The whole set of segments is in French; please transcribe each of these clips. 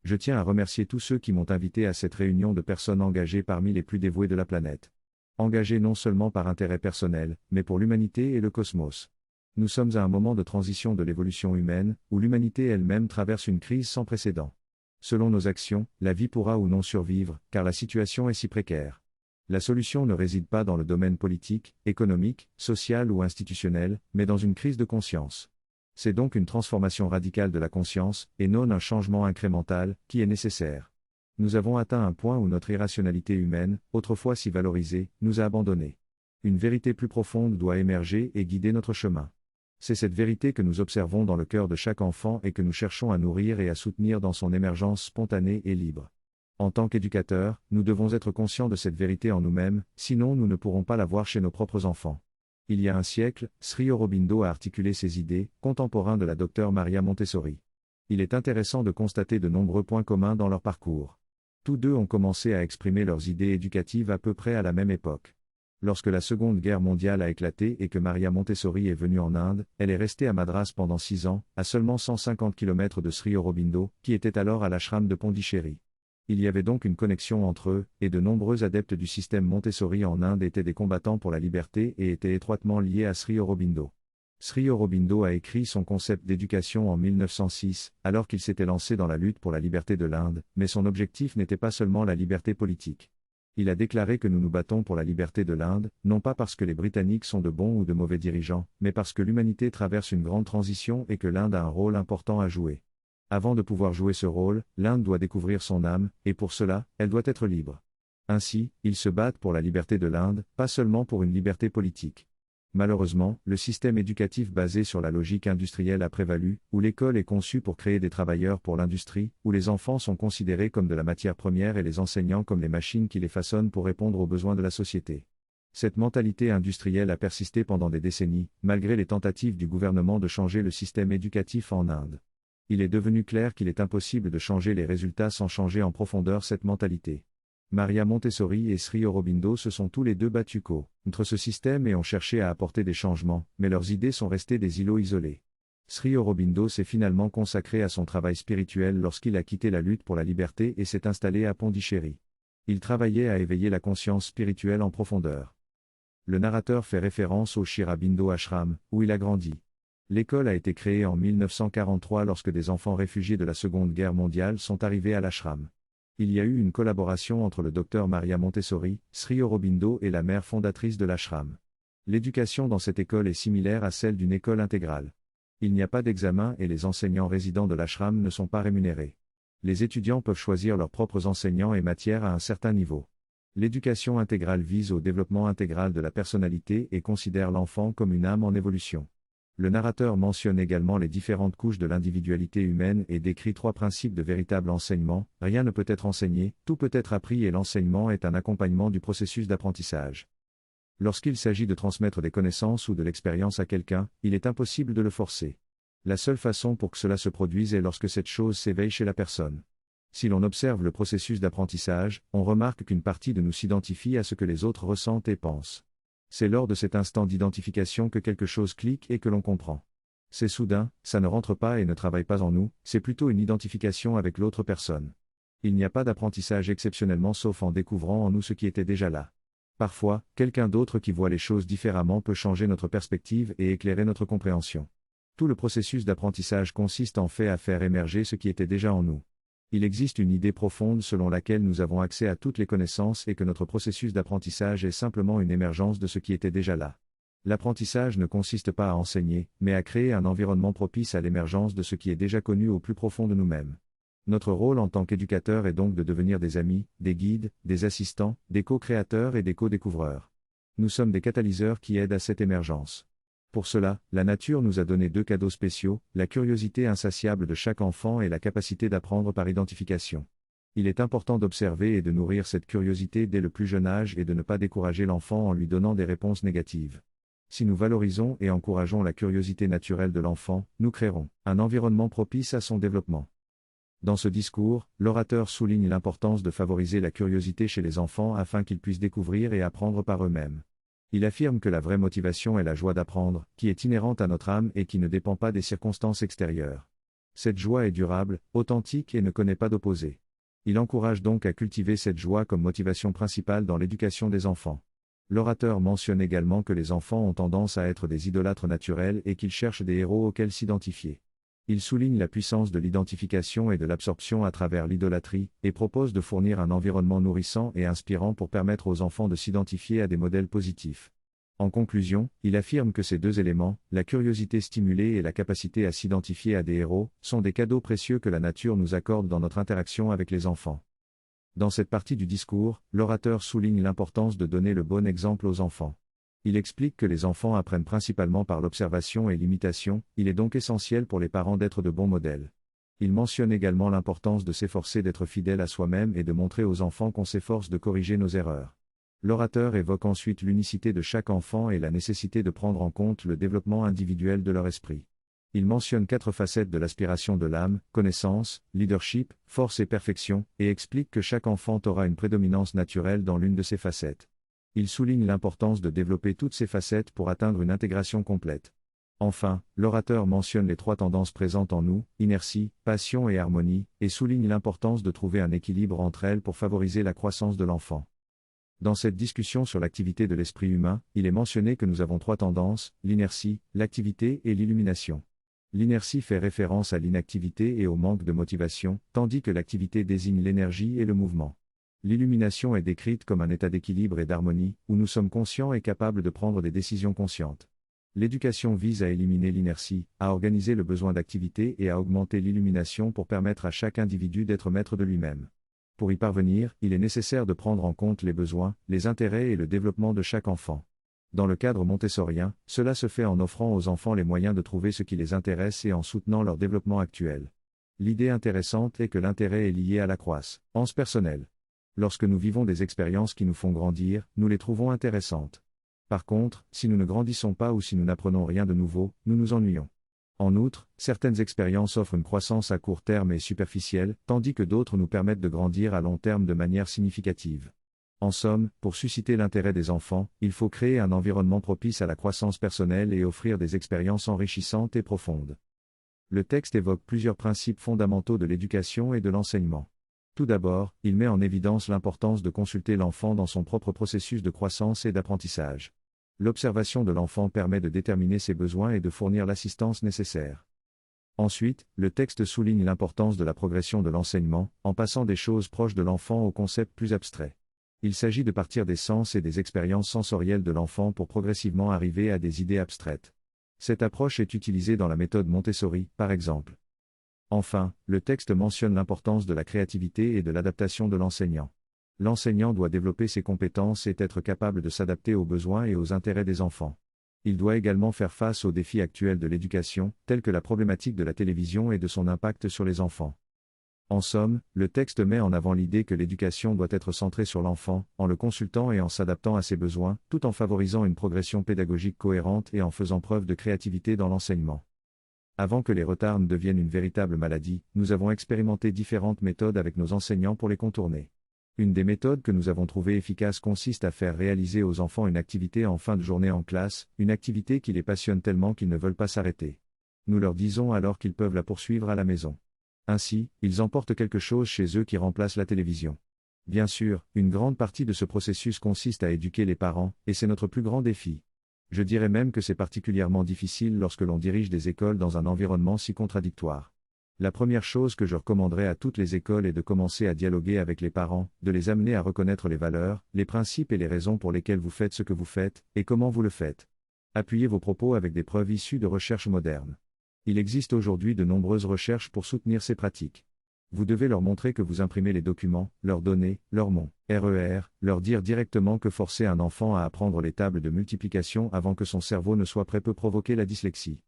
Je tiens à remercier tous ceux qui m'ont invité à cette réunion de personnes engagées parmi les plus dévouées de la planète. Engagées non seulement par intérêt personnel, mais pour l'humanité et le cosmos. Nous sommes à un moment de transition de l'évolution humaine, où l'humanité elle-même traverse une crise sans précédent. Selon nos actions, la vie pourra ou non survivre, car la situation est si précaire. La solution ne réside pas dans le domaine politique, économique, social ou institutionnel, mais dans une crise de conscience. C'est donc une transformation radicale de la conscience, et non un changement incrémental, qui est nécessaire. Nous avons atteint un point où notre irrationalité humaine, autrefois si valorisée, nous a abandonnés. Une vérité plus profonde doit émerger et guider notre chemin. C'est cette vérité que nous observons dans le cœur de chaque enfant et que nous cherchons à nourrir et à soutenir dans son émergence spontanée et libre. En tant qu'éducateurs, nous devons être conscients de cette vérité en nous-mêmes, sinon nous ne pourrons pas la voir chez nos propres enfants. Il y a un siècle, Sri Aurobindo a articulé ces idées, contemporain de la Dr Maria Montessori. Il est intéressant de constater de nombreux points communs dans leur parcours. Tous deux ont commencé à exprimer leurs idées éducatives à peu près à la même époque. Lorsque la Seconde Guerre mondiale a éclaté et que Maria Montessori est venue en Inde, elle est restée à Madras pendant 6 ans, à seulement 150 km de Sri Aurobindo, qui était alors à l'ashram de Pondichéry. Il y avait donc une connexion entre eux, et de nombreux adeptes du système Montessori en Inde étaient des combattants pour la liberté et étaient étroitement liés à Sri Aurobindo. Sri Aurobindo a écrit son concept d'éducation en 1906, alors qu'il s'était lancé dans la lutte pour la liberté de l'Inde, mais son objectif n'était pas seulement la liberté politique. Il a déclaré que nous nous battons pour la liberté de l'Inde, non pas parce que les Britanniques sont de bons ou de mauvais dirigeants, mais parce que l'humanité traverse une grande transition et que l'Inde a un rôle important à jouer. Avant de pouvoir jouer ce rôle, l'Inde doit découvrir son âme, et pour cela, elle doit être libre. Ainsi, ils se battent pour la liberté de l'Inde, pas seulement pour une liberté politique. Malheureusement, le système éducatif basé sur la logique industrielle a prévalu, où l'école est conçue pour créer des travailleurs pour l'industrie, où les enfants sont considérés comme de la matière première et les enseignants comme les machines qui les façonnent pour répondre aux besoins de la société. Cette mentalité industrielle a persisté pendant des décennies, malgré les tentatives du gouvernement de changer le système éducatif en Inde. Il est devenu clair qu'il est impossible de changer les résultats sans changer en profondeur cette mentalité. Maria Montessori et Sri Aurobindo se sont tous les deux battus contre ce système et ont cherché à apporter des changements, mais leurs idées sont restées des îlots isolés. Sri Aurobindo s'est finalement consacré à son travail spirituel lorsqu'il a quitté la lutte pour la liberté et s'est installé à Pondichéry. Il travaillait à éveiller la conscience spirituelle en profondeur. Le narrateur fait référence au Sri Aurobindo Ashram, où il a grandi. L'école a été créée en 1943 lorsque des enfants réfugiés de la Seconde Guerre mondiale sont arrivés à l'ashram. Il y a eu une collaboration entre le Dr Maria Montessori, Sri Aurobindo et la mère fondatrice de l'ashram. L'éducation dans cette école est similaire à celle d'une école intégrale. Il n'y a pas d'examen et les enseignants résidents de l'ashram ne sont pas rémunérés. Les étudiants peuvent choisir leurs propres enseignants et matières à un certain niveau. L'éducation intégrale vise au développement intégral de la personnalité et considère l'enfant comme une âme en évolution. Le narrateur mentionne également les différentes couches de l'individualité humaine et décrit 3 principes de véritable enseignement: rien ne peut être enseigné, tout peut être appris et l'enseignement est un accompagnement du processus d'apprentissage. Lorsqu'il s'agit de transmettre des connaissances ou de l'expérience à quelqu'un, il est impossible de le forcer. La seule façon pour que cela se produise est lorsque cette chose s'éveille chez la personne. Si l'on observe le processus d'apprentissage, on remarque qu'une partie de nous s'identifie à ce que les autres ressentent et pensent. C'est lors de cet instant d'identification que quelque chose clique et que l'on comprend. C'est soudain, ça ne rentre pas et ne travaille pas en nous, c'est plutôt une identification avec l'autre personne. Il n'y a pas d'apprentissage exceptionnellement sauf en découvrant en nous ce qui était déjà là. Parfois, quelqu'un d'autre qui voit les choses différemment peut changer notre perspective et éclairer notre compréhension. Tout le processus d'apprentissage consiste en fait à faire émerger ce qui était déjà en nous. Il existe une idée profonde selon laquelle nous avons accès à toutes les connaissances et que notre processus d'apprentissage est simplement une émergence de ce qui était déjà là. L'apprentissage ne consiste pas à enseigner, mais à créer un environnement propice à l'émergence de ce qui est déjà connu au plus profond de nous-mêmes. Notre rôle en tant qu'éducateur est donc de devenir des amis, des guides, des assistants, des co-créateurs et des co-découvreurs. Nous sommes des catalyseurs qui aident à cette émergence. Pour cela, la nature nous a donné 2 cadeaux spéciaux, la curiosité insatiable de chaque enfant et la capacité d'apprendre par identification. Il est important d'observer et de nourrir cette curiosité dès le plus jeune âge et de ne pas décourager l'enfant en lui donnant des réponses négatives. Si nous valorisons et encourageons la curiosité naturelle de l'enfant, nous créerons un environnement propice à son développement. Dans ce discours, l'orateur souligne l'importance de favoriser la curiosité chez les enfants afin qu'ils puissent découvrir et apprendre par eux-mêmes. Il affirme que la vraie motivation est la joie d'apprendre, qui est inhérente à notre âme et qui ne dépend pas des circonstances extérieures. Cette joie est durable, authentique et ne connaît pas d'opposé. Il encourage donc à cultiver cette joie comme motivation principale dans l'éducation des enfants. L'orateur mentionne également que les enfants ont tendance à être des idolâtres naturels et qu'ils cherchent des héros auxquels s'identifier. Il souligne la puissance de l'identification et de l'absorption à travers l'idolâtrie, et propose de fournir un environnement nourrissant et inspirant pour permettre aux enfants de s'identifier à des modèles positifs. En conclusion, il affirme que ces deux éléments, la curiosité stimulée et la capacité à s'identifier à des héros, sont des cadeaux précieux que la nature nous accorde dans notre interaction avec les enfants. Dans cette partie du discours, l'orateur souligne l'importance de donner le bon exemple aux enfants. Il explique que les enfants apprennent principalement par l'observation et l'imitation, il est donc essentiel pour les parents d'être de bons modèles. Il mentionne également l'importance de s'efforcer d'être fidèle à soi-même et de montrer aux enfants qu'on s'efforce de corriger nos erreurs. L'orateur évoque ensuite l'unicité de chaque enfant et la nécessité de prendre en compte le développement individuel de leur esprit. Il mentionne 4 facettes de l'aspiration de l'âme: connaissance, leadership, force et perfection, et explique que chaque enfant aura une prédominance naturelle dans l'une de ces facettes. Il souligne l'importance de développer toutes ces facettes pour atteindre une intégration complète. Enfin, l'orateur mentionne les 3 tendances présentes en nous, inertie, passion et harmonie, et souligne l'importance de trouver un équilibre entre elles pour favoriser la croissance de l'enfant. Dans cette discussion sur l'activité de l'esprit humain, il est mentionné que nous avons 3 tendances: l'inertie, l'activité et l'illumination. L'inertie fait référence à l'inactivité et au manque de motivation, tandis que l'activité désigne l'énergie et le mouvement. L'illumination est décrite comme un état d'équilibre et d'harmonie, où nous sommes conscients et capables de prendre des décisions conscientes. L'éducation vise à éliminer l'inertie, à organiser le besoin d'activité et à augmenter l'illumination pour permettre à chaque individu d'être maître de lui-même. Pour y parvenir, il est nécessaire de prendre en compte les besoins, les intérêts et le développement de chaque enfant. Dans le cadre montessorien, cela se fait en offrant aux enfants les moyens de trouver ce qui les intéresse et en soutenant leur développement actuel. L'idée intéressante est que l'intérêt est lié à la croissance personnelle. Lorsque nous vivons des expériences qui nous font grandir, nous les trouvons intéressantes. Par contre, si nous ne grandissons pas ou si nous n'apprenons rien de nouveau, nous nous ennuyons. En outre, certaines expériences offrent une croissance à court terme et superficielle, tandis que d'autres nous permettent de grandir à long terme de manière significative. En somme, pour susciter l'intérêt des enfants, il faut créer un environnement propice à la croissance personnelle et offrir des expériences enrichissantes et profondes. Le texte évoque plusieurs principes fondamentaux de l'éducation et de l'enseignement. Tout d'abord, il met en évidence l'importance de consulter l'enfant dans son propre processus de croissance et d'apprentissage. L'observation de l'enfant permet de déterminer ses besoins et de fournir l'assistance nécessaire. Ensuite, le texte souligne l'importance de la progression de l'enseignement, en passant des choses proches de l'enfant aux concepts plus abstraits. Il s'agit de partir des sens et des expériences sensorielles de l'enfant pour progressivement arriver à des idées abstraites. Cette approche est utilisée dans la méthode Montessori, par exemple. Enfin, le texte mentionne l'importance de la créativité et de l'adaptation de l'enseignant. L'enseignant doit développer ses compétences et être capable de s'adapter aux besoins et aux intérêts des enfants. Il doit également faire face aux défis actuels de l'éducation, tels que la problématique de la télévision et de son impact sur les enfants. En somme, le texte met en avant l'idée que l'éducation doit être centrée sur l'enfant, en le consultant et en s'adaptant à ses besoins, tout en favorisant une progression pédagogique cohérente et en faisant preuve de créativité dans l'enseignement. Avant que les retards ne deviennent une véritable maladie, nous avons expérimenté différentes méthodes avec nos enseignants pour les contourner. Une des méthodes que nous avons trouvées efficaces consiste à faire réaliser aux enfants une activité en fin de journée en classe, une activité qui les passionne tellement qu'ils ne veulent pas s'arrêter. Nous leur disons alors qu'ils peuvent la poursuivre à la maison. Ainsi, ils emportent quelque chose chez eux qui remplace la télévision. Bien sûr, une grande partie de ce processus consiste à éduquer les parents, et c'est notre plus grand défi. Je dirais même que c'est particulièrement difficile lorsque l'on dirige des écoles dans un environnement si contradictoire. La première chose que je recommanderais à toutes les écoles est de commencer à dialoguer avec les parents, de les amener à reconnaître les valeurs, les principes et les raisons pour lesquelles vous faites ce que vous faites, et comment vous le faites. Appuyez vos propos avec des preuves issues de recherches modernes. Il existe aujourd'hui de nombreuses recherches pour soutenir ces pratiques. Vous devez leur montrer que vous imprimez les documents, leur donner, leur nom, RER, leur dire directement que forcer un enfant à apprendre les tables de multiplication avant que son cerveau ne soit prêt peut provoquer la dyslexie.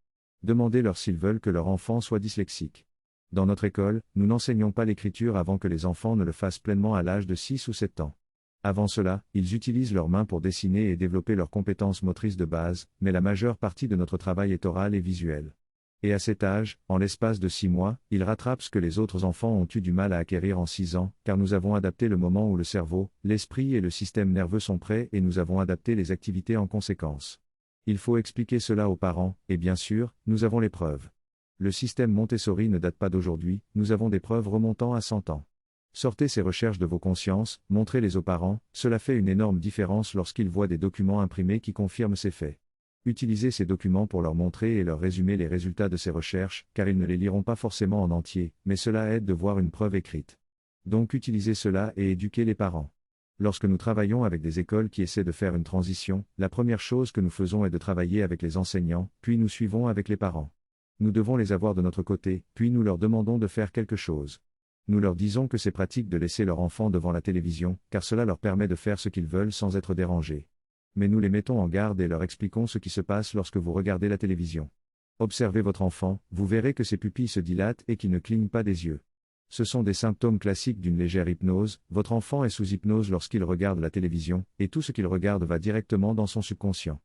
Demandez-leur s'ils veulent que leur enfant soit dyslexique. Dans notre école, nous n'enseignons pas l'écriture avant que les enfants ne le fassent pleinement à l'âge de 6 ou 7 ans. Avant cela, ils utilisent leurs mains pour dessiner et développer leurs compétences motrices de base, mais la majeure partie de notre travail est oral et visuel. Et à cet âge, en l'espace de 6 mois, ils rattrapent ce que les autres enfants ont eu du mal à acquérir en 6 ans, car nous avons adapté le moment où le cerveau, l'esprit et le système nerveux sont prêts et nous avons adapté les activités en conséquence. Il faut expliquer cela aux parents, et bien sûr, nous avons les preuves. Le système Montessori ne date pas d'aujourd'hui, nous avons des preuves remontant à 100 ans. Sortez ces recherches de vos consciences, montrez-les aux parents, cela fait une énorme différence lorsqu'ils voient des documents imprimés qui confirment ces faits. Utilisez ces documents pour leur montrer et leur résumer les résultats de ces recherches, car ils ne les liront pas forcément en entier, mais cela aide de voir une preuve écrite. Donc utilisez cela et éduquez les parents. Lorsque nous travaillons avec des écoles qui essaient de faire une transition, la première chose que nous faisons est de travailler avec les enseignants, puis nous suivons avec les parents. Nous devons les avoir de notre côté, puis nous leur demandons de faire quelque chose. Nous leur disons que c'est pratique de laisser leur enfant devant la télévision, car cela leur permet de faire ce qu'ils veulent sans être dérangés. Mais nous les mettons en garde et leur expliquons ce qui se passe lorsque vous regardez la télévision. Observez votre enfant, vous verrez que ses pupilles se dilatent et qu'il ne cligne pas des yeux. Ce sont des symptômes classiques d'une légère hypnose, votre enfant est sous hypnose lorsqu'il regarde la télévision, et tout ce qu'il regarde va directement dans son subconscient.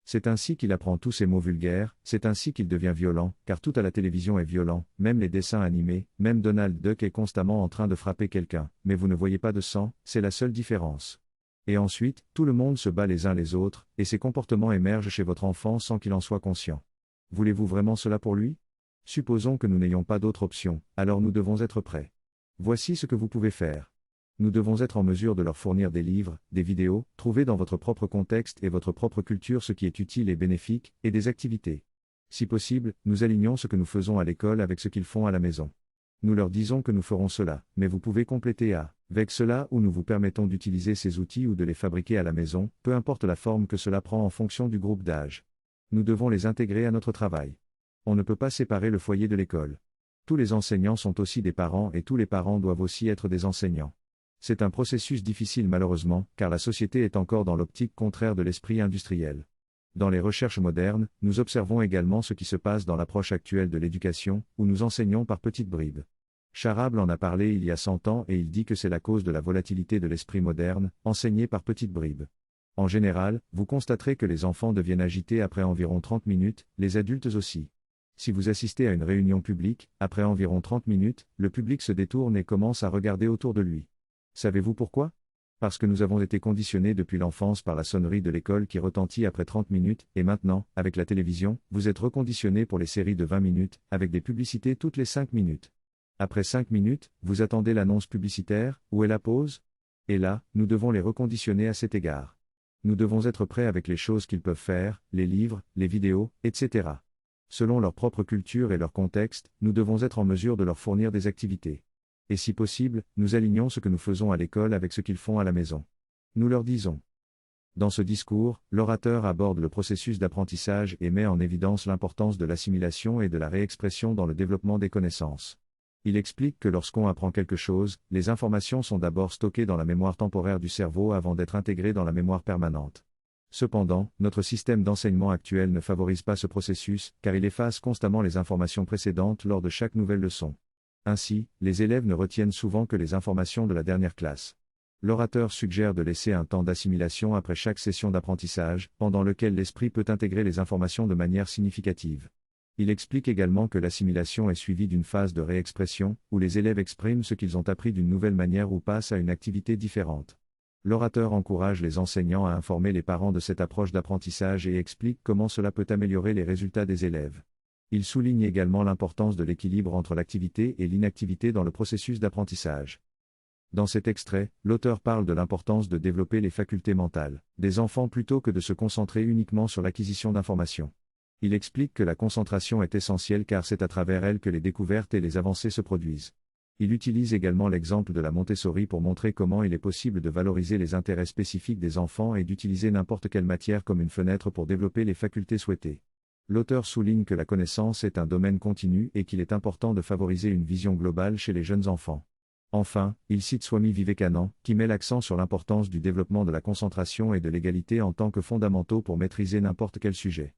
C'est ainsi qu'il apprend tous ces mots vulgaires, c'est ainsi qu'il devient violent, car tout à la télévision est violent, même les dessins animés, même Donald Duck est constamment en train de frapper quelqu'un, mais vous ne voyez pas de sang, c'est la seule différence. Et ensuite, tout le monde se bat les uns les autres, et ces comportements émergent chez votre enfant sans qu'il en soit conscient. Voulez-vous vraiment cela pour lui ? Supposons que nous n'ayons pas d'autre option, alors nous devons être prêts. Voici ce que vous pouvez faire. Nous devons être en mesure de leur fournir des livres, des vidéos, trouver dans votre propre contexte et votre propre culture ce qui est utile et bénéfique, et des activités. Si possible, nous alignons ce que nous faisons à l'école avec ce qu'ils font à la maison. Nous leur disons que nous ferons cela, mais vous pouvez compléter avec cela ou nous vous permettons d'utiliser ces outils ou de les fabriquer à la maison, peu importe la forme que cela prend en fonction du groupe d'âge. Nous devons les intégrer à notre travail. On ne peut pas séparer le foyer de l'école. Tous les enseignants sont aussi des parents et tous les parents doivent aussi être des enseignants. C'est un processus difficile malheureusement, car la société est encore dans l'optique contraire de l'esprit industriel. Dans les recherches modernes, nous observons également ce qui se passe dans l'approche actuelle de l'éducation, où nous enseignons par petites bribes. Charable en a parlé il y a 100 ans et il dit que c'est la cause de la volatilité de l'esprit moderne, enseigné par petites bribes. En général, vous constaterez que les enfants deviennent agités après environ 30 minutes, les adultes aussi. Si vous assistez à une réunion publique, après environ 30 minutes, le public se détourne et commence à regarder autour de lui. Savez-vous pourquoi ? Parce que nous avons été conditionnés depuis l'enfance par la sonnerie de l'école qui retentit après 30 minutes, et maintenant, avec la télévision, vous êtes reconditionnés pour les séries de 20 minutes, avec des publicités toutes les 5 minutes. Après 5 minutes, vous attendez l'annonce publicitaire, où est la pause ? Et là, nous devons les reconditionner à cet égard. Nous devons être prêts avec les choses qu'ils peuvent faire, les livres, les vidéos, etc. Selon leur propre culture et leur contexte, nous devons être en mesure de leur fournir des activités. Et si possible, nous alignons ce que nous faisons à l'école avec ce qu'ils font à la maison. Nous leur disons. Dans ce discours, l'orateur aborde le processus d'apprentissage et met en évidence l'importance de l'assimilation et de la réexpression dans le développement des connaissances. Il explique que lorsqu'on apprend quelque chose, les informations sont d'abord stockées dans la mémoire temporaire du cerveau avant d'être intégrées dans la mémoire permanente. Cependant, notre système d'enseignement actuel ne favorise pas ce processus, car il efface constamment les informations précédentes lors de chaque nouvelle leçon. Ainsi, les élèves ne retiennent souvent que les informations de la dernière classe. L'orateur suggère de laisser un temps d'assimilation après chaque session d'apprentissage, pendant lequel l'esprit peut intégrer les informations de manière significative. Il explique également que l'assimilation est suivie d'une phase de réexpression, où les élèves expriment ce qu'ils ont appris d'une nouvelle manière ou passent à une activité différente. L'orateur encourage les enseignants à informer les parents de cette approche d'apprentissage et explique comment cela peut améliorer les résultats des élèves. Il souligne également l'importance de l'équilibre entre l'activité et l'inactivité dans le processus d'apprentissage. Dans cet extrait, l'auteur parle de l'importance de développer les facultés mentales des enfants plutôt que de se concentrer uniquement sur l'acquisition d'informations. Il explique que la concentration est essentielle car c'est à travers elle que les découvertes et les avancées se produisent. Il utilise également l'exemple de la Montessori pour montrer comment il est possible de valoriser les intérêts spécifiques des enfants et d'utiliser n'importe quelle matière comme une fenêtre pour développer les facultés souhaitées. L'auteur souligne que la connaissance est un domaine continu et qu'il est important de favoriser une vision globale chez les jeunes enfants. Enfin, il cite Swami Vivekananda, qui met l'accent sur l'importance du développement de la concentration et de l'égalité en tant que fondamentaux pour maîtriser n'importe quel sujet.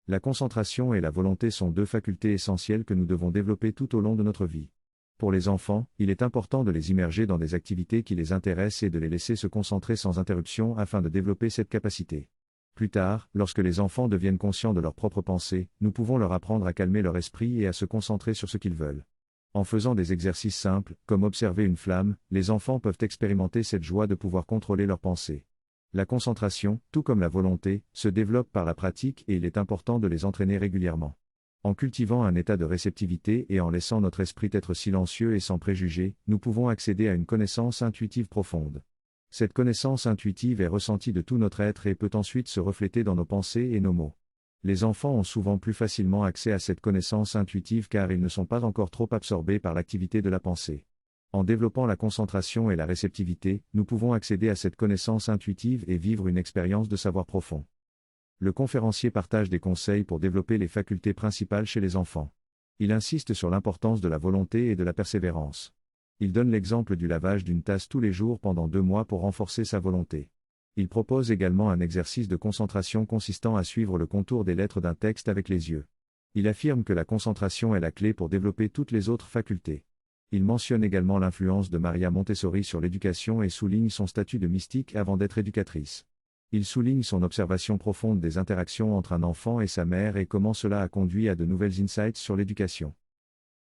La concentration et la volonté sont deux facultés essentielles que nous devons développer tout au long de notre vie. Pour les enfants, il est important de les immerger dans des activités qui les intéressent et de les laisser se concentrer sans interruption afin de développer cette capacité. Plus tard, lorsque les enfants deviennent conscients de leurs propres pensées, nous pouvons leur apprendre à calmer leur esprit et à se concentrer sur ce qu'ils veulent. En faisant des exercices simples, comme observer une flamme, les enfants peuvent expérimenter cette joie de pouvoir contrôler leurs pensées. La concentration, tout comme la volonté, se développe par la pratique et il est important de les entraîner régulièrement. En cultivant un état de réceptivité et en laissant notre esprit être silencieux et sans préjugés, nous pouvons accéder à une connaissance intuitive profonde. Cette connaissance intuitive est ressentie de tout notre être et peut ensuite se refléter dans nos pensées et nos mots. Les enfants ont souvent plus facilement accès à cette connaissance intuitive car ils ne sont pas encore trop absorbés par l'activité de la pensée. En développant la concentration et la réceptivité, nous pouvons accéder à cette connaissance intuitive et vivre une expérience de savoir profond. Le conférencier partage des conseils pour développer les facultés principales chez les enfants. Il insiste sur l'importance de la volonté et de la persévérance. Il donne l'exemple du lavage d'une tasse tous les jours pendant 2 mois pour renforcer sa volonté. Il propose également un exercice de concentration consistant à suivre le contour des lettres d'un texte avec les yeux. Il affirme que la concentration est la clé pour développer toutes les autres facultés. Il mentionne également l'influence de Maria Montessori sur l'éducation et souligne son statut de mystique avant d'être éducatrice. Il souligne son observation profonde des interactions entre un enfant et sa mère et comment cela a conduit à de nouvelles insights sur l'éducation.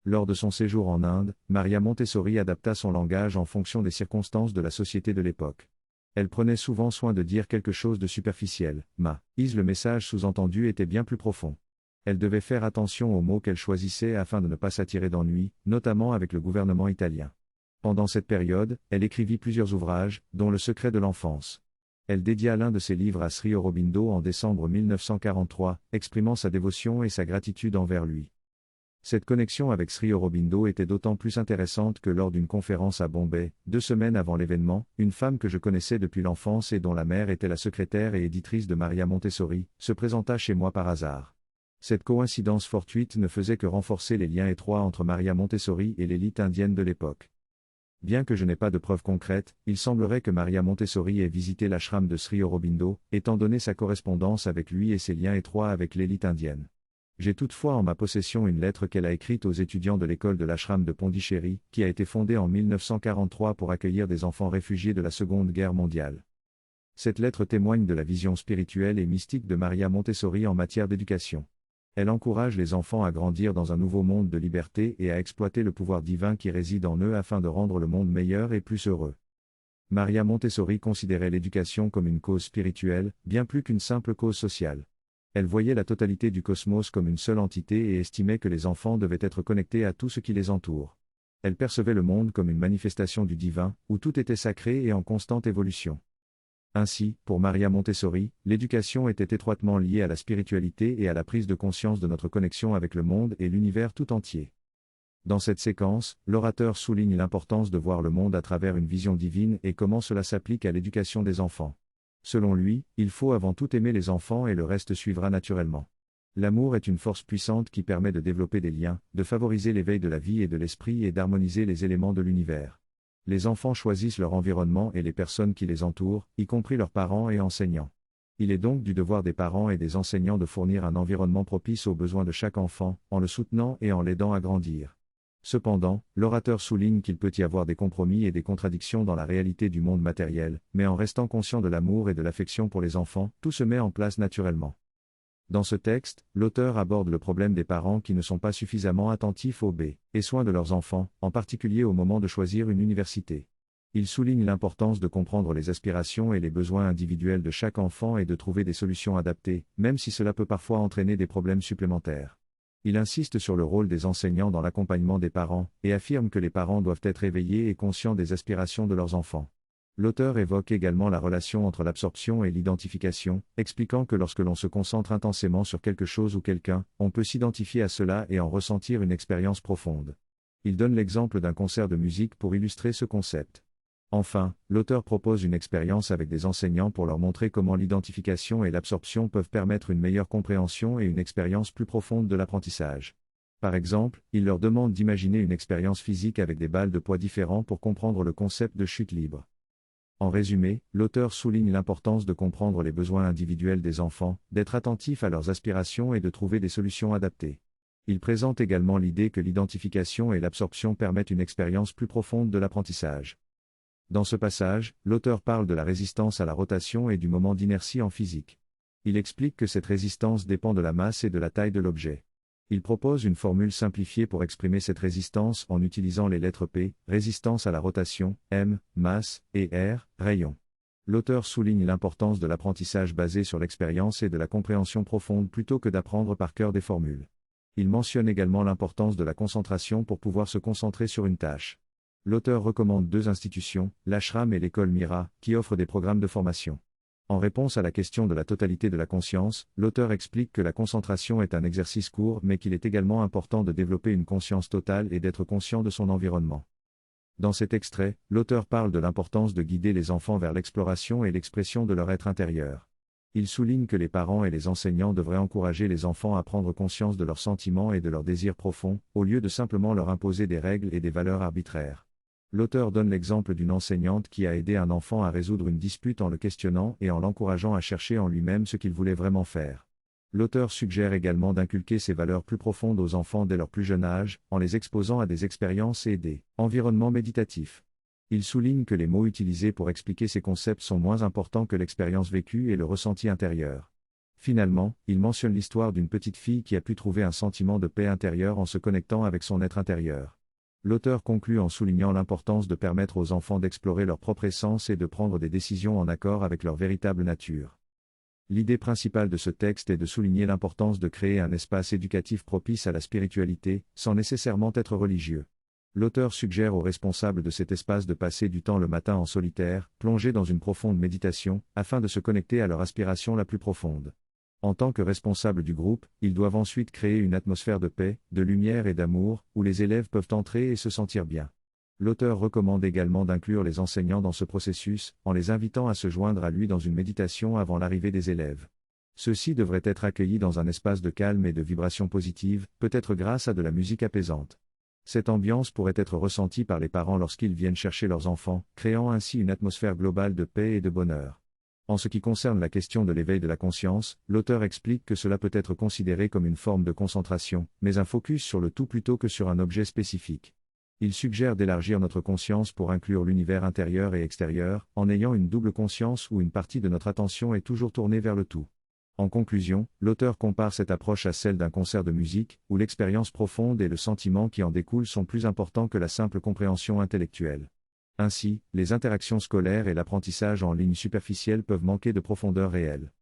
Lors de son séjour en Inde, Maria Montessori adapta son langage en fonction des circonstances de la société de l'époque. Elle prenait souvent soin de dire quelque chose de superficiel, mais le message sous-entendu était bien plus profond. Elle devait faire attention aux mots qu'elle choisissait afin de ne pas s'attirer d'ennuis, notamment avec le gouvernement italien. Pendant cette période, elle écrivit plusieurs ouvrages, dont Le secret de l'enfance. Elle dédia l'un de ses livres à Sri Aurobindo en décembre 1943, exprimant sa dévotion et sa gratitude envers lui. Cette connexion avec Sri Aurobindo était d'autant plus intéressante que lors d'une conférence à Bombay, 2 semaines avant l'événement, une femme que je connaissais depuis l'enfance et dont la mère était la secrétaire et éditrice de Maria Montessori, se présenta chez moi par hasard. Cette coïncidence fortuite ne faisait que renforcer les liens étroits entre Maria Montessori et l'élite indienne de l'époque. Bien que je n'ai pas de preuves concrètes, il semblerait que Maria Montessori ait visité l'ashram de Sri Aurobindo, étant donné sa correspondance avec lui et ses liens étroits avec l'élite indienne. J'ai toutefois en ma possession une lettre qu'elle a écrite aux étudiants de l'école de l'ashram de Pondichéry, qui a été fondée en 1943 pour accueillir des enfants réfugiés de la Seconde Guerre mondiale. Cette lettre témoigne de la vision spirituelle et mystique de Maria Montessori en matière d'éducation. Elle encourage les enfants à grandir dans un nouveau monde de liberté et à exploiter le pouvoir divin qui réside en eux afin de rendre le monde meilleur et plus heureux. Maria Montessori considérait l'éducation comme une cause spirituelle, bien plus qu'une simple cause sociale. Elle voyait la totalité du cosmos comme une seule entité et estimait que les enfants devaient être connectés à tout ce qui les entoure. Elle percevait le monde comme une manifestation du divin, où tout était sacré et en constante évolution. Ainsi, pour Maria Montessori, l'éducation était étroitement liée à la spiritualité et à la prise de conscience de notre connexion avec le monde et l'univers tout entier. Dans cette séquence, l'orateur souligne l'importance de voir le monde à travers une vision divine et comment cela s'applique à l'éducation des enfants. Selon lui, il faut avant tout aimer les enfants et le reste suivra naturellement. L'amour est une force puissante qui permet de développer des liens, de favoriser l'éveil de la vie et de l'esprit et d'harmoniser les éléments de l'univers. Les enfants choisissent leur environnement et les personnes qui les entourent, y compris leurs parents et enseignants. Il est donc du devoir des parents et des enseignants de fournir un environnement propice aux besoins de chaque enfant, en le soutenant et en l'aidant à grandir. Cependant, l'orateur souligne qu'il peut y avoir des compromis et des contradictions dans la réalité du monde matériel, mais en restant conscient de l'amour et de l'affection pour les enfants, tout se met en place naturellement. Dans ce texte, l'auteur aborde le problème des parents qui ne sont pas suffisamment attentifs aux et soins de leurs enfants, en particulier au moment de choisir une université. Il souligne l'importance de comprendre les aspirations et les besoins individuels de chaque enfant et de trouver des solutions adaptées, même si cela peut parfois entraîner des problèmes supplémentaires. Il insiste sur le rôle des enseignants dans l'accompagnement des parents, et affirme que les parents doivent être éveillés et conscients des aspirations de leurs enfants. L'auteur évoque également la relation entre l'absorption et l'identification, expliquant que lorsque l'on se concentre intensément sur quelque chose ou quelqu'un, on peut s'identifier à cela et en ressentir une expérience profonde. Il donne l'exemple d'un concert de musique pour illustrer ce concept. Enfin, l'auteur propose une expérience avec des enseignants pour leur montrer comment l'identification et l'absorption peuvent permettre une meilleure compréhension et une expérience plus profonde de l'apprentissage. Par exemple, il leur demande d'imaginer une expérience physique avec des balles de poids différents pour comprendre le concept de chute libre. En résumé, l'auteur souligne l'importance de comprendre les besoins individuels des enfants, d'être attentif à leurs aspirations et de trouver des solutions adaptées. Il présente également l'idée que l'identification et l'absorption permettent une expérience plus profonde de l'apprentissage. Dans ce passage, l'auteur parle de la résistance à la rotation et du moment d'inertie en physique. Il explique que cette résistance dépend de la masse et de la taille de l'objet. Il propose une formule simplifiée pour exprimer cette résistance en utilisant les lettres P, résistance à la rotation, M, masse, et R, rayon. L'auteur souligne l'importance de l'apprentissage basé sur l'expérience et de la compréhension profonde plutôt que d'apprendre par cœur des formules. Il mentionne également l'importance de la concentration pour pouvoir se concentrer sur une tâche. L'auteur recommande 2 institutions, l'Ashram et l'école Mira, qui offrent des programmes de formation. En réponse à la question de la totalité de la conscience, l'auteur explique que la concentration est un exercice court mais qu'il est également important de développer une conscience totale et d'être conscient de son environnement. Dans cet extrait, l'auteur parle de l'importance de guider les enfants vers l'exploration et l'expression de leur être intérieur. Il souligne que les parents et les enseignants devraient encourager les enfants à prendre conscience de leurs sentiments et de leurs désirs profonds, au lieu de simplement leur imposer des règles et des valeurs arbitraires. L'auteur donne l'exemple d'une enseignante qui a aidé un enfant à résoudre une dispute en le questionnant et en l'encourageant à chercher en lui-même ce qu'il voulait vraiment faire. L'auteur suggère également d'inculquer ces valeurs plus profondes aux enfants dès leur plus jeune âge, en les exposant à des expériences et des environnements méditatifs. Il souligne que les mots utilisés pour expliquer ces concepts sont moins importants que l'expérience vécue et le ressenti intérieur. Finalement, il mentionne l'histoire d'une petite fille qui a pu trouver un sentiment de paix intérieure en se connectant avec son être intérieur. L'auteur conclut en soulignant l'importance de permettre aux enfants d'explorer leur propre essence et de prendre des décisions en accord avec leur véritable nature. L'idée principale de ce texte est de souligner l'importance de créer un espace éducatif propice à la spiritualité, sans nécessairement être religieux. L'auteur suggère aux responsables de cet espace de passer du temps le matin en solitaire, plongé dans une profonde méditation, afin de se connecter à leur aspiration la plus profonde. En tant que responsables du groupe, ils doivent ensuite créer une atmosphère de paix, de lumière et d'amour, où les élèves peuvent entrer et se sentir bien. L'auteur recommande également d'inclure les enseignants dans ce processus, en les invitant à se joindre à lui dans une méditation avant l'arrivée des élèves. Ceux-ci devraient être accueillis dans un espace de calme et de vibrations positives, peut-être grâce à de la musique apaisante. Cette ambiance pourrait être ressentie par les parents lorsqu'ils viennent chercher leurs enfants, créant ainsi une atmosphère globale de paix et de bonheur. En ce qui concerne la question de l'éveil de la conscience, l'auteur explique que cela peut être considéré comme une forme de concentration, mais un focus sur le tout plutôt que sur un objet spécifique. Il suggère d'élargir notre conscience pour inclure l'univers intérieur et extérieur, en ayant une double conscience où une partie de notre attention est toujours tournée vers le tout. En conclusion, l'auteur compare cette approche à celle d'un concert de musique, où l'expérience profonde et le sentiment qui en découle sont plus importants que la simple compréhension intellectuelle. Ainsi, les interactions scolaires et l'apprentissage en ligne superficielle peuvent manquer de profondeur réelle.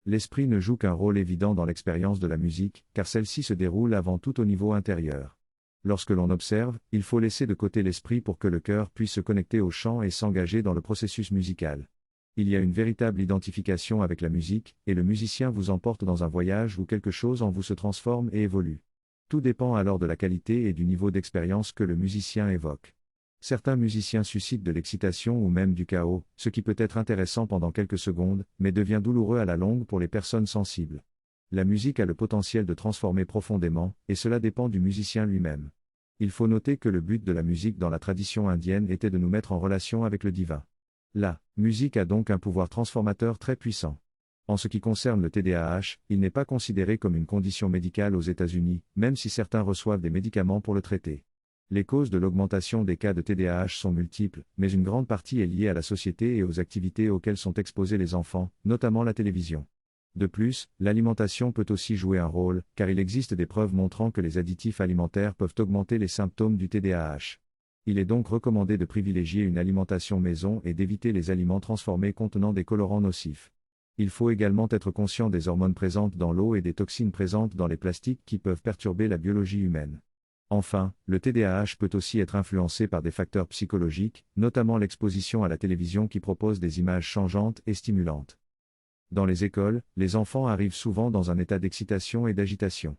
L'esprit ne joue qu'un rôle évident dans l'expérience de la musique, car celle-ci se déroule avant tout au niveau intérieur. Lorsque l'on observe, il faut laisser de côté l'esprit pour que le cœur puisse se connecter au chant et s'engager dans le processus musical. Il y a une véritable identification avec la musique, et le musicien vous emporte dans un voyage où quelque chose en vous se transforme et évolue. Tout dépend alors de la qualité et du niveau d'expérience que le musicien évoque. Certains musiciens suscitent de l'excitation ou même du chaos, ce qui peut être intéressant pendant quelques secondes, mais devient douloureux à la longue pour les personnes sensibles. La musique a le potentiel de transformer profondément, et cela dépend du musicien lui-même. Il faut noter que le but de la musique dans la tradition indienne était de nous mettre en relation avec le divin. La musique a donc un pouvoir transformateur très puissant. En ce qui concerne le TDAH, il n'est pas considéré comme une condition médicale aux États-Unis, même si certains reçoivent des médicaments pour le traiter. Les causes de l'augmentation des cas de TDAH sont multiples, mais une grande partie est liée à la société et aux activités auxquelles sont exposés les enfants, notamment la télévision. De plus, l'alimentation peut aussi jouer un rôle, car il existe des preuves montrant que les additifs alimentaires peuvent augmenter les symptômes du TDAH. Il est donc recommandé de privilégier une alimentation maison et d'éviter les aliments transformés contenant des colorants nocifs. Il faut également être conscient des hormones présentes dans l'eau et des toxines présentes dans les plastiques qui peuvent perturber la biologie humaine. Enfin, le TDAH peut aussi être influencé par des facteurs psychologiques, notamment l'exposition à la télévision qui propose des images changeantes et stimulantes. Dans les écoles, les enfants arrivent souvent dans un état d'excitation et d'agitation.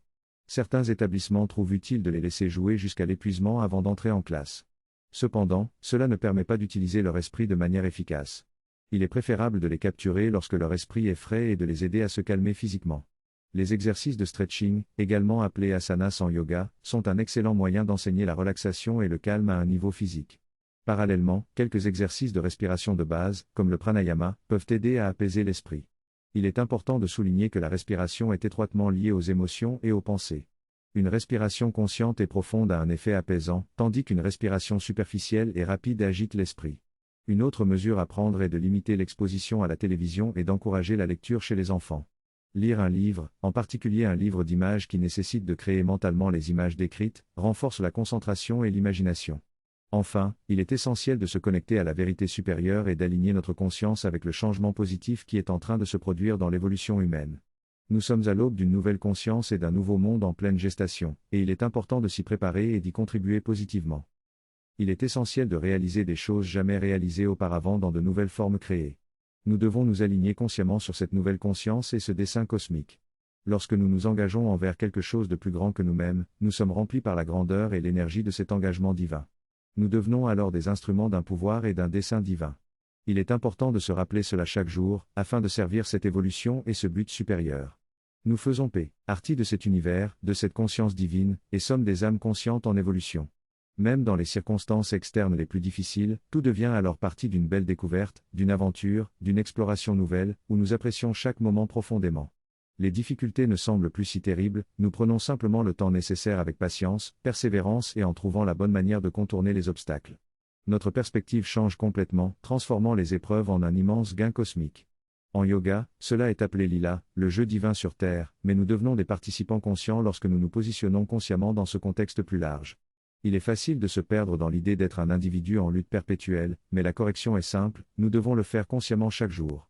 Certains établissements trouvent utile de les laisser jouer jusqu'à l'épuisement avant d'entrer en classe. Cependant, cela ne permet pas d'utiliser leur esprit de manière efficace. Il est préférable de les capturer lorsque leur esprit est frais et de les aider à se calmer physiquement. Les exercices de stretching, également appelés asanas en yoga, sont un excellent moyen d'enseigner la relaxation et le calme à un niveau physique. Parallèlement, quelques exercices de respiration de base, comme le pranayama, peuvent aider à apaiser l'esprit. Il est important de souligner que la respiration est étroitement liée aux émotions et aux pensées. Une respiration consciente et profonde a un effet apaisant, tandis qu'une respiration superficielle et rapide agite l'esprit. Une autre mesure à prendre est de limiter l'exposition à la télévision et d'encourager la lecture chez les enfants. Lire un livre, en particulier un livre d'images qui nécessite de créer mentalement les images décrites, renforce la concentration et l'imagination. Enfin, il est essentiel de se connecter à la vérité supérieure et d'aligner notre conscience avec le changement positif qui est en train de se produire dans l'évolution humaine. Nous sommes à l'aube d'une nouvelle conscience et d'un nouveau monde en pleine gestation, et il est important de s'y préparer et d'y contribuer positivement. Il est essentiel de réaliser des choses jamais réalisées auparavant dans de nouvelles formes créées. Nous devons nous aligner consciemment sur cette nouvelle conscience et ce dessein cosmique. Lorsque nous nous engageons envers quelque chose de plus grand que nous-mêmes, nous sommes remplis par la grandeur et l'énergie de cet engagement divin. Nous devenons alors des instruments d'un pouvoir et d'un dessein divin. Il est important de se rappeler cela chaque jour, afin de servir cette évolution et ce but supérieur. Nous faisons partie de cet univers, de cette conscience divine, et sommes des âmes conscientes en évolution. Même dans les circonstances externes les plus difficiles, tout devient alors partie d'une belle découverte, d'une aventure, d'une exploration nouvelle, où nous apprécions chaque moment profondément. Les difficultés ne semblent plus si terribles, nous prenons simplement le temps nécessaire avec patience, persévérance et en trouvant la bonne manière de contourner les obstacles. Notre perspective change complètement, transformant les épreuves en un immense gain cosmique. En yoga, cela est appelé lila, le jeu divin sur Terre, mais nous devenons des participants conscients lorsque nous nous positionnons consciemment dans ce contexte plus large. Il est facile de se perdre dans l'idée d'être un individu en lutte perpétuelle, mais la correction est simple, nous devons le faire consciemment chaque jour.